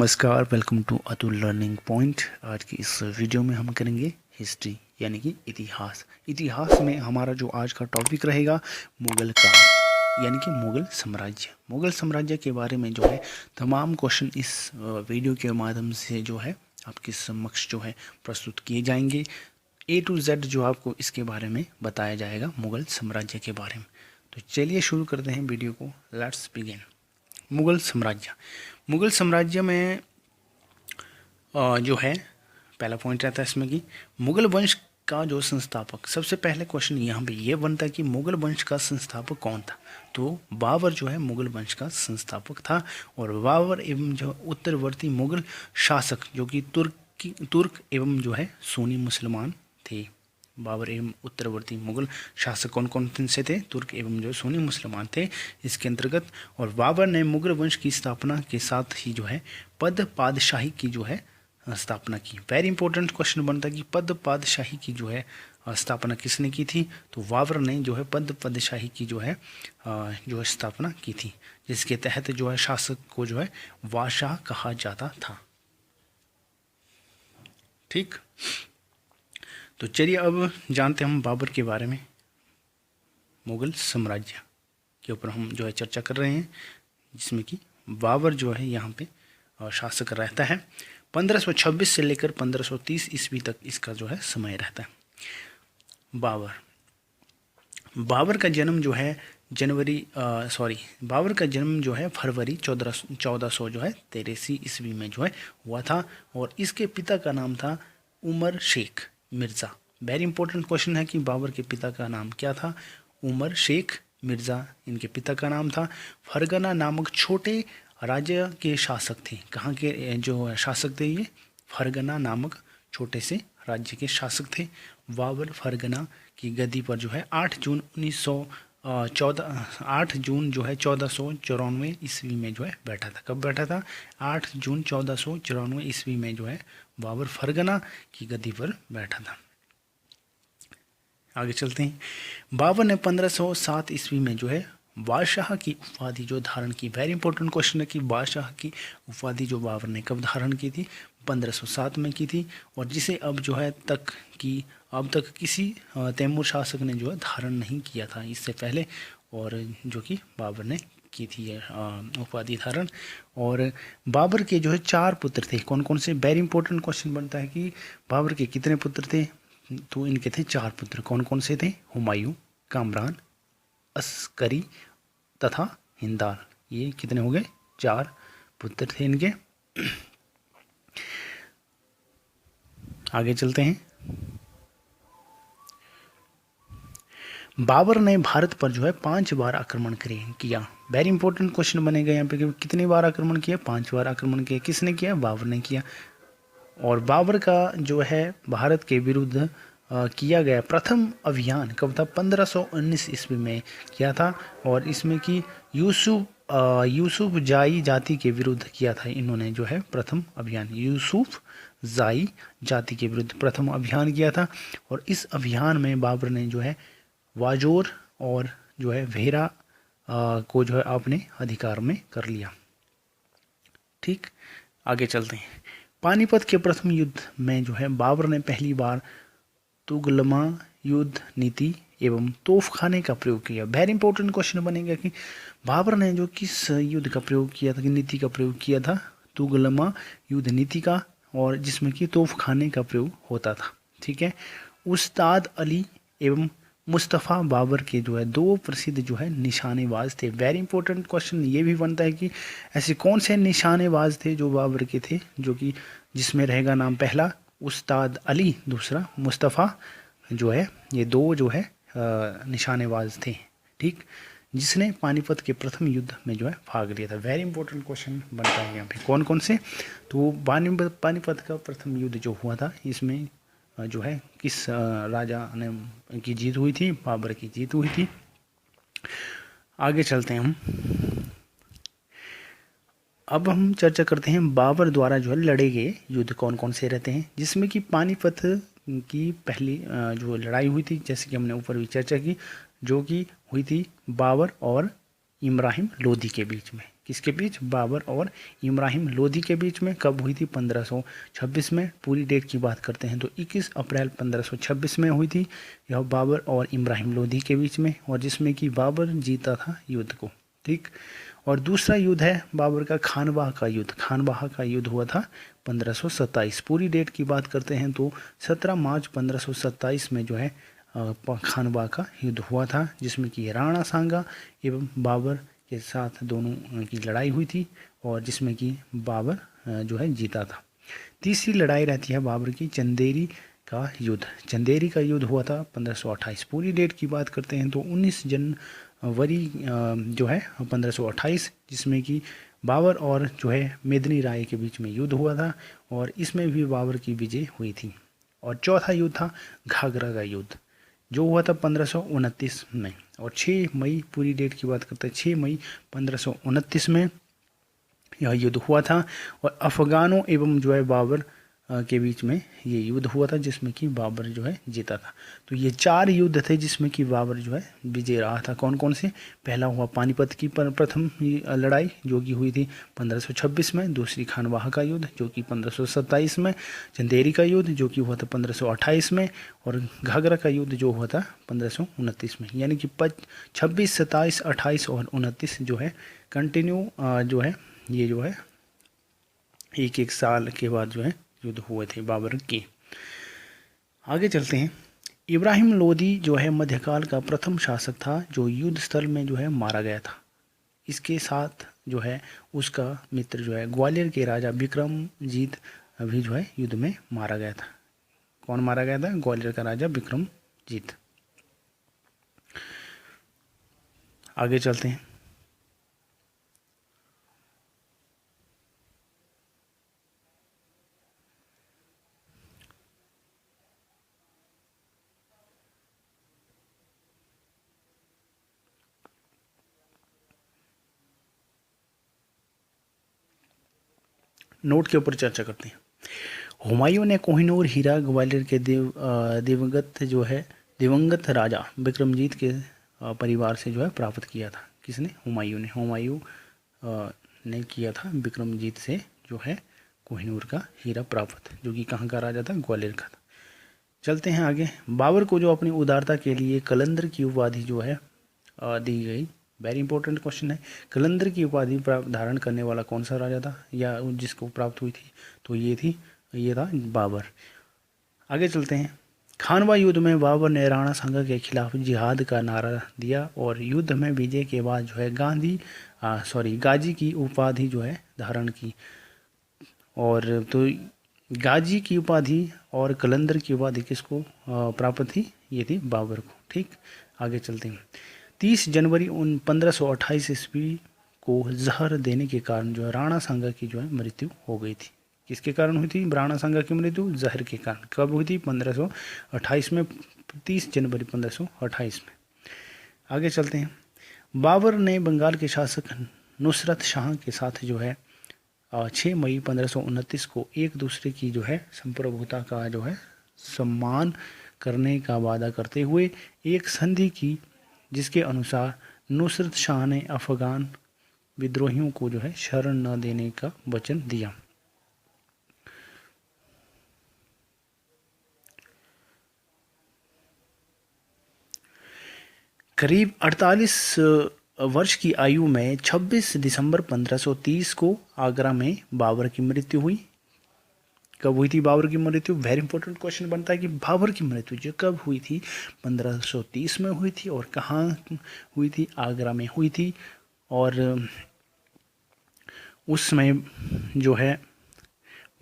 नमस्कार, welcome to Atul learning point. आज की इस वीडियो में हम करेंगे हिस्ट्री यानी कि इतिहास। इतिहास में हमारा जो आज का टॉपिक रहेगा मुगल काल यानी कि मुगल साम्राज्य। मुगल साम्राज्य के बारे में जो है तमाम क्वेश्चन इस वीडियो के माध्यम से जो है आपके समक्ष जो है प्रस्तुत किए जाएंगे। A to Z जो आपको इसके बारे में बताया जाएगा मुगल साम्राज्य के बारे में। तो चलिए शुरू करते हैं वीडियो को। Let's begin. मुगल साम्राज्य। मुगल साम्राज्य में जो है पहला पॉइंट रहता है इसमें कि मुगल वंश का जो संस्थापक, सबसे पहले क्वेश्चन यहाँ पे ये बनता है कि मुगल वंश का संस्थापक कौन था। तो बाबर जो है मुगल वंश का संस्थापक था और बाबर एवं जो उत्तरवर्ती मुगल शासक जो कि तुर्क एवं जो है सुन्नी मुसलमान थे। बाबर एवं उत्तरवर्ती मुगल शासक कौन कौन से थे? तुर्क एवं जो सुन्नी मुसलमान थे इसके अंतर्गत। और बाबर ने मुगल वंश की स्थापना के साथ ही जो है पद पादशाही की जो है स्थापना की। वेरी इंपॉर्टेंट क्वेश्चन बनता है कि पद पादशाही की जो है स्थापना किसने की थी? तो बाबर ने जो है पद पादशाही की जो है स्थापना की थी, जिसके तहत जो है शासक को जो है बादशाह कहा जाता था। ठीक, तो चलिए अब जानते हैं हम बाबर के बारे में। मुगल साम्राज्य के ऊपर हम जो है चर्चा कर रहे हैं, जिसमें कि बाबर जो है यहाँ पे शासक रहता है। 1526 से लेकर 1530 ईस्वी तक इसका जो है समय रहता है। बाबर का जन्म जो है बाबर का जन्म जो है फरवरी 1400 जो है 83 ईस्वी में जो है हुआ था। और इसके पिता का नाम था Umar Sheikh Mirza. Very important question है कि बाबर के पिता का नाम क्या था? उमर शेख मिर्ज़ा इनके पिता का नाम था। फरगना नामक छोटे राज्य के शासक थे। कहाँ के जो शासक थे? ये फरगना नामक छोटे से राज्य के शासक थे। बाबर फरगना की गद्दी पर जो है 8 जून जो है 1494 ईस्वी में जो है बैठा था। कब बैठा था? 8 जून 1494 ईस्वी में जो है बाबर फरगना की गद्दी पर बैठा था। आगे चलते हैं। बाबर ने 1507 ईस्वी में जो है बादशाह की उपाधि जो धारण की। वेरी इंपॉर्टेंट क्वेश्चन है कि बादशाह की उपाधि जो बाबर ने कब धारण की थी? 1507 में की थी। और जिसे अब जो है अब तक किसी तैमूर शासक ने जो है धारण नहीं किया था इससे पहले, और जो कि बाबर ने की थी उपाधि धारण। और बाबर के जो है 4 पुत्र थे। कौन कौन से? वेरी इंपॉर्टेंट क्वेश्चन बनता है कि बाबर के कितने पुत्र थे? तो इनके थे 4 पुत्र। कौन कौन से थे? हुमायूं, कामरान, अस्करी तथा हिंदाल। ये कितने हो गए? 4 पुत्र थे इनके। आगे चलते हैं। बाबर ने भारत पर जो है 5 बार आक्रमण किया। वेरी इंपॉर्टेंट क्वेश्चन बनेगा यहाँ पे कि कितनी बार आक्रमण किया? 5 बार आक्रमण किया। किसने किया? बाबर ने किया। और बाबर का जो है भारत के विरुद्ध किया गया प्रथम अभियान कब था? 1519 ईस्वी में किया था। और इसमें कि यूसुफ जाई जाति के विरुद्ध किया था इन्होंने जो है प्रथम अभियान। यूसुफ जाई जाति के विरुद्ध प्रथम अभियान किया था। और इस अभियान में बाबर ने जो है वाजोर और जो है भेरा को जो है अपने अधिकार में कर लिया। ठीक, आगे चलते हैं। पानीपत के प्रथम युद्ध में जो है बाबर ने पहली बार तुगलमा युद्ध नीति एवं तोपखाने का प्रयोग किया। वेरी इंपॉर्टेंट क्वेश्चन बनेगा कि बाबर ने जो किस युद्ध का प्रयोग किया था, कि नीति का प्रयोग किया था? तुगलमा युद्ध नीति का, और जिसमें कि तोपखाने का प्रयोग होता था। ठीक है। उस्ताद अली एवं मुस्तफ़ा बाबर के जो है 2 प्रसिद्ध जो है निशानेबाज थे। वेरी इंपॉर्टेंट क्वेश्चन ये भी बनता है कि ऐसे कौन से निशानेबाज थे जो बाबर के थे, जो कि जिसमें रहेगा नाम पहला उस्ताद अली, दूसरा मुस्तफ़ा जो है, ये 2 जो है निशानेबाज थे। ठीक, जिसने पानीपत के प्रथम युद्ध में जो है भाग लिया था। वेरी इंपॉर्टेंट क्वेश्चन बनता है यहाँ पे कौन कौन से। तो पानीपत का प्रथम युद्ध जो हुआ था इसमें जो है किस राजा ने की जीत हुई थी? बाबर की जीत हुई थी। आगे चलते हैं हम। अब हम चर्चा करते हैं बाबर द्वारा जो है लड़े गए युद्ध कौन कौन से रहते हैं, जिसमें कि पानीपत की पहली जो लड़ाई हुई थी, जैसे कि हमने ऊपर भी चर्चा की, जो कि हुई थी बाबर और इब्राहिम लोदी के बीच में। किसके बीच? बाबर और इब्राहिम लोदी के बीच में। कब हुई थी? 1526 में। पूरी डेट की बात करते हैं तो 21 अप्रैल 1526 में हुई थी यह बाबर और इब्राहिम लोदी के बीच में, और जिसमें कि बाबर जीता था युद्ध को। ठीक। और दूसरा युद्ध है बाबर का खानवाह का युद्ध। खानवाह का युद्ध हुआ था 1527। पूरी डेट की बात करते हैं तो 17 मार्च 1527 में जो है खानवाह का युद्ध हुआ था, जिसमें कि राणा सांगा एवं बाबर के साथ दोनों की लड़ाई हुई थी, और जिसमें कि बाबर जो है जीता था। तीसरी लड़ाई रहती है बाबर की चंदेरी का युद्ध। चंदेरी का युद्ध हुआ था 1528। पूरी डेट की बात करते हैं तो 19 जनवरी जो है 1528, जिसमें कि बाबर और जो है मेदिनी राय के बीच में युद्ध हुआ था, और इसमें भी बाबर की विजय हुई थी। और चौथा युद्ध था घाघरा का युद्ध, जो हुआ था 1529 में। और 6 मई, पूरी डेट की बात करते हैं, 6 मई 1529 में यह युद्ध हुआ था, और अफगानों एवं जो है बाबर के बीच में ये युद्ध हुआ था, जिसमें कि बाबर जो है जीता था। तो ये 4 युद्ध थे जिसमें कि बाबर जो है विजय रहा था। कौन कौन से? पहला हुआ पानीपत की प्रथम लड़ाई जो कि हुई थी 1526 में। दूसरी खानवाह का युद्ध जो कि 1527 में। चंदेरी का युद्ध जो कि हुआ था 1528 में। और घाघरा का युद्ध जो हुआ था 1529 में। यानी कि 26, 27, 28 और 29 जो है कंटिन्यू जो है ये जो है एक एक साल के बाद जो है युद्ध हुए थे बाबर के। आगे चलते हैं। इब्राहिम लोदी जो है मध्यकाल का प्रथम शासक था जो युद्ध स्थल में जो है मारा गया था। इसके साथ जो है उसका मित्र जो है ग्वालियर के राजा विक्रमजीत भी जो है युद्ध में मारा गया था। कौन मारा गया था? ग्वालियर का राजा विक्रमजीत। आगे चलते हैं। नोट के ऊपर चर्चा करते हैं। हुमायूं ने कोहिनूर हीरा ग्वालियर के दिवंगत राजा विक्रमजीत के परिवार से जो है प्राप्त किया था। किसने? हुमायूं ने। हुमायूं ने किया था विक्रमजीत से जो है कोहिनूर का हीरा प्राप्त, जो कि कहाँ का राजा था? ग्वालियर का था। चलते हैं आगे। बाबर को जो अपनी उदारता के लिए कलंदर की उपाधि जो है दी गई। वेरी इंपॉर्टेंट क्वेश्चन है। कलंदर की उपाधि धारण करने वाला कौन सा राजा था या जिसको प्राप्त हुई थी? तो ये था बाबर। आगे चलते हैं। खानवा युद्ध में बाबर ने राणा सांगा के खिलाफ जिहाद का नारा दिया, और युद्ध में विजय के बाद जो है गाजी की उपाधि जो है धारण की। और तो गाजी की उपाधि और कलंदर की उपाधि किसको प्राप्त थी? ये थी बाबर को। ठीक। आगे चलते हैं। 30 जनवरी 1528 ईस्वी को जहर देने के कारण जो है राणा सांगा की जो है मृत्यु हो गई थी। किसके कारण हुई थी राणा सांगा की मृत्यु? जहर के कारण। कब हुई थी? 1528 में, 30 जनवरी 1528 में। आगे चलते हैं। बाबर ने बंगाल के शासक नुसरत शाह के साथ जो है 6 मई 1529 को एक दूसरे की जो है संप्रभुता का जो है सम्मान करने का वादा करते हुए एक संधि की, जिसके अनुसार नुसरत शाह ने अफगान विद्रोहियों को जो है शरण न देने का वचन दिया। करीब 48 वर्ष की आयु में 26 दिसंबर 1530 को आगरा में बाबर की मृत्यु हुई। कब हुई थी बाबर की मृत्यु? वेरी इंपॉर्टेंट क्वेश्चन बनता है कि बाबर की मृत्यु जो कब हुई थी? 1530 में हुई थी। और कहाँ हुई थी? आगरा में हुई थी। और उस समय जो है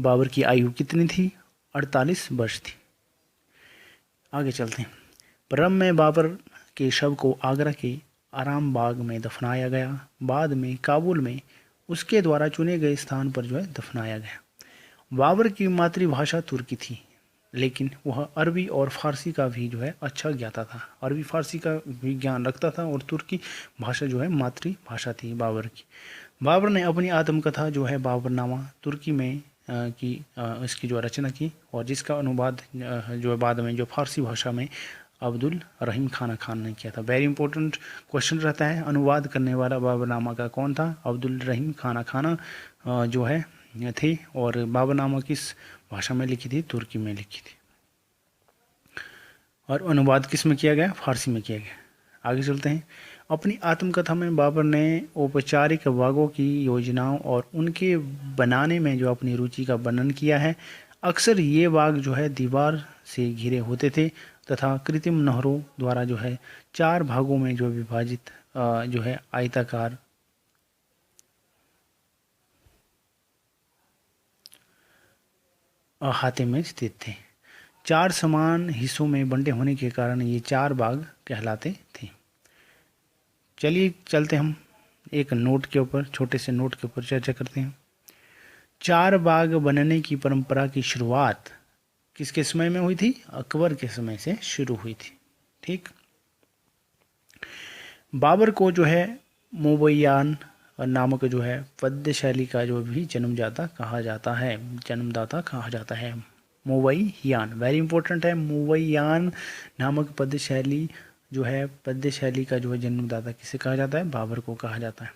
बाबर की आयु कितनी थी? 48 वर्ष थी। आगे चलते हैं। परम में बाबर के शव को आगरा के आराम बाग में दफनाया गया। बाद में काबुल में उसके द्वारा चुने गए स्थान पर जो है दफनाया गया। बाबर की मातृभाषा तुर्की थी, लेकिन वह अरबी और फारसी का भी जो है अच्छा ज्ञाता था। अरबी फारसी का भी ज्ञान रखता था, और तुर्की भाषा जो है मातृभाषा थी बाबर की। बाबर ने अपनी आत्मकथा जो है बाबरनामा तुर्की में इसकी जो रचना की, और जिसका अनुवाद जो है बाद में जो फारसी भाषा में अब्दुल रहीम खान ने किया था। वेरी इंपॉर्टेंट क्वेश्चन रहता है। अनुवाद करने वाला बाबरनामा का कौन था? अब्दुल रहीम खान जो है थे। और बाबरनामा किस भाषा में लिखी थी? तुर्की में लिखी थी। और अनुवाद किस में किया गया? फारसी में किया गया। आगे चलते हैं। अपनी आत्मकथा में बाबर ने औपचारिक बागों की योजनाओं और उनके बनाने में जो अपनी रुचि का वर्णन किया है। अक्सर ये बाग जो है दीवार से घिरे होते थे तथा कृत्रिम नहरों द्वारा जो है 4 भागों में जो विभाजित जो है आयताकार अहाते में स्थित थे। 4 समान हिस्सों में बंटे होने के कारण ये 4 बाग कहलाते थे। चलिए चलते हम एक नोट के ऊपर, छोटे से नोट के ऊपर चर्चा करते हैं। 4 बाग बनने की परंपरा की शुरुआत किसके समय में हुई थी? अकबर के समय से शुरू हुई थी। ठीक। बाबर को जो है मोबैयान नामक जो है पद्य शैली का जो भी जन्मदाता कहा जाता है। मोवैयान वेरी इंपॉर्टेंट है। मोवैयान नामक पद्य शैली जो है, पद्य शैली का जो है जन्मदाता किसे कहा जाता है? बाबर को कहा जाता है।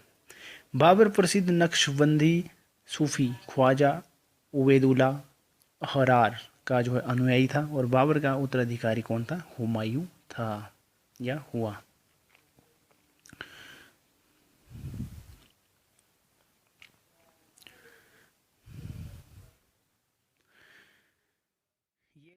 बाबर प्रसिद्ध नक्शबंदी सूफी ख्वाजा उबैदुल्ला हरार का जो है अनुयायी था। और बाबर का उत्तराधिकारी कौन था? हुमायूं था या हुआ।